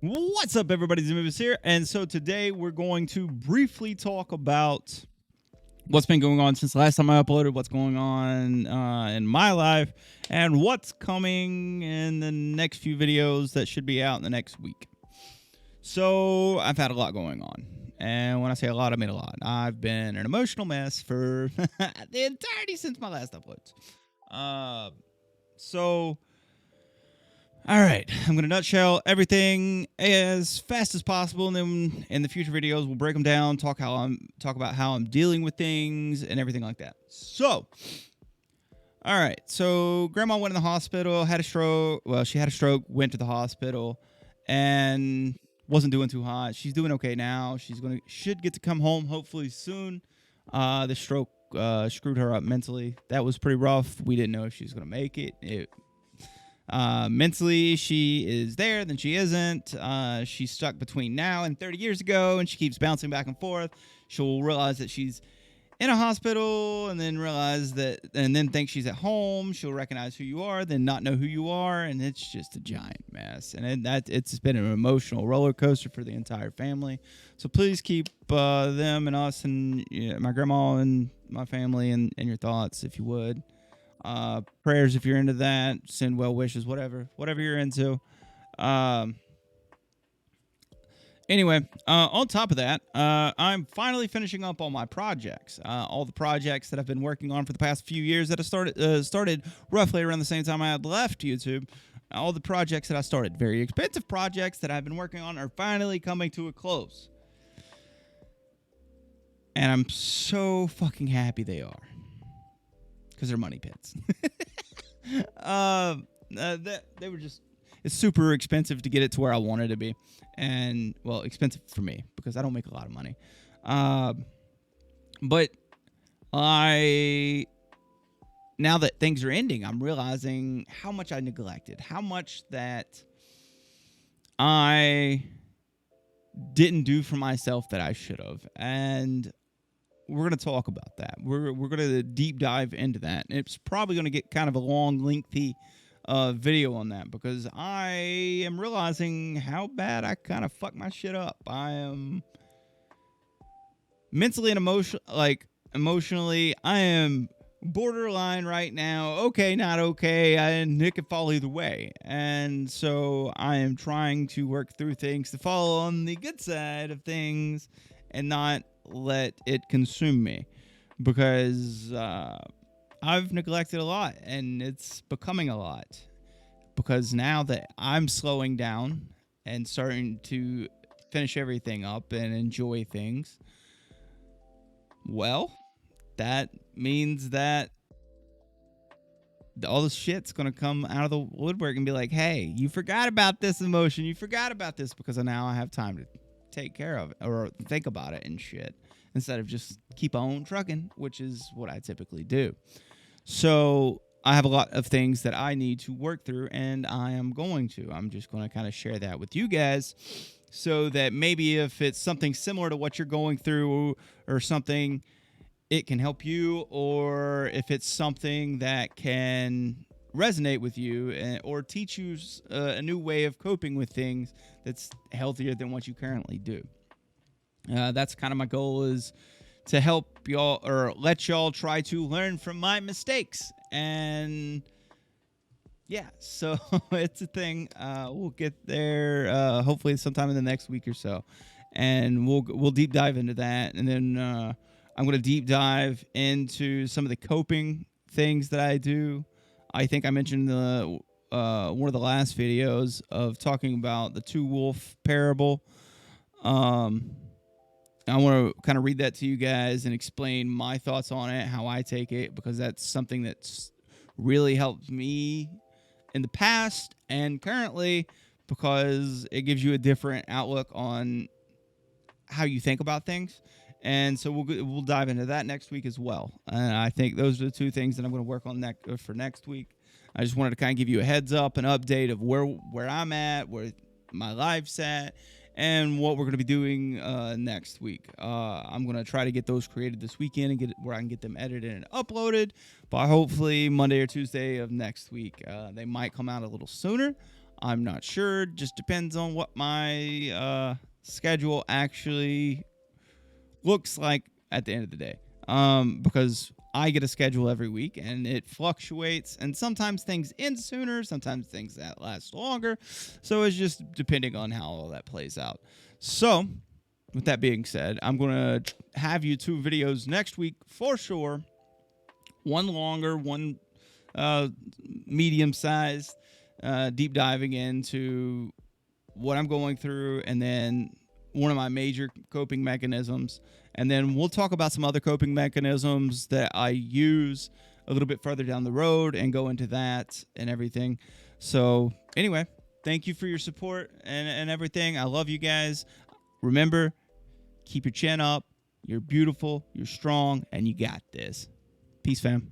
What's up, everybody? Zimimus here, and so today we're going to briefly talk about what's been going on since the last time I uploaded, what's going on in my life, and what's coming in the next few videos that should be out in the next week. So I've had a lot going on, and when I say a lot, I mean a lot. I've been an emotional mess for the entirety since my last uploads. So all right, I'm going to nutshell everything as fast as possible, and then in the future videos we'll break them down, talk about how I'm dealing with things and everything like that. So, all right, so Grandma went in the hospital, had a stroke. Well, she had a stroke, went to the hospital, and wasn't doing too hot. She's doing okay now. Should get to come home hopefully soon. The stroke screwed her up mentally. That was pretty rough. We didn't know if she was going to make it. Mentally, she is there, then she isn't. She's stuck between now and 30 years ago, and she keeps bouncing back and forth. She'll realize that she's in a hospital, and then then think she's at home. She'll recognize who you are, then not know who you are, and it's just a giant mess. And it's been an emotional roller coaster for the entire family. So please keep them and us and my grandma and my family in your thoughts, if you would. Prayers if you're into that, send well wishes, whatever you're into. Anyway, on top of that, I'm finally finishing up all my projects. All the projects that I've been working on for the past few years that I started roughly around the same time I had left YouTube. All the projects that I started, very expensive projects that I've been working on, are finally coming to a close. And I'm so fucking happy they are. Because they're money pits. They were just, it's super expensive to get it to where I wanted to be. And, well, expensive for me because I don't make a lot of money. But now that things are ending, I'm realizing how much I neglected, how much that I didn't do for myself that I should have. And we're going to talk about that. We're going to deep dive into that. And it's probably going to get kind of a long, lengthy video on that because I am realizing how bad I kind of fucked my shit up. I am mentally and emotionally, I am borderline right now. Okay, not okay. And it could fall either way. And so I am trying to work through things to fall on the good side of things and not let it consume me because I've neglected a lot and it's becoming a lot because now that I'm slowing down and starting to finish everything up and enjoy things, well, that means that all this shit's going to come out of the woodwork and be like, hey, you forgot about this emotion. You forgot about this because now I have time to take care of it or think about it and shit instead of just keep on trucking, which is what I typically do. So I have a lot of things that I need to work through, and I'm just going to kind of share that with you guys so that maybe if it's something similar to what you're going through or something, it can help you, or if it's something that can resonate with you or teach you a new way of coping with things that's healthier than what you currently do. That's kind of my goal, is to help y'all or let y'all try to learn from my mistakes. And yeah, so it's a thing. We'll get there hopefully sometime in the next week or so, and we'll deep dive into that. And then I'm going to deep dive into some of the coping things that I do. I think I mentioned one of the last videos of talking about the two wolf parable. I want to kind of read that to you guys and explain my thoughts on it, how I take it, because that's something that's really helped me in the past and currently, because it gives you a different outlook on how you think about things. And so we'll dive into that next week as well. And I think those are the two things that I'm going to work on for next week. I just wanted to kind of give you a heads up, an update of where I'm at, where my life's at, and what we're going to be doing next week. I'm going to try to get those created this weekend and get it where I can get them edited and uploaded by hopefully Monday or Tuesday of next week. They might come out a little sooner. I'm not sure. Just depends on what my schedule actually looks like at the end of the day. Because I get a schedule every week and it fluctuates, and sometimes things end sooner, sometimes things that last longer. So it's just depending on how all that plays out. So, with that being said, I'm going to have you 2 videos next week for sure. One longer, one medium sized, deep diving into what I'm going through, and then one of my major coping mechanisms. And then we'll talk about some other coping mechanisms that I use a little bit further down the road and go into that and everything. So, anyway, thank you for your support and everything. I love you guys. Remember, keep your chin up. You're beautiful, you're strong, and you got this. Peace, fam.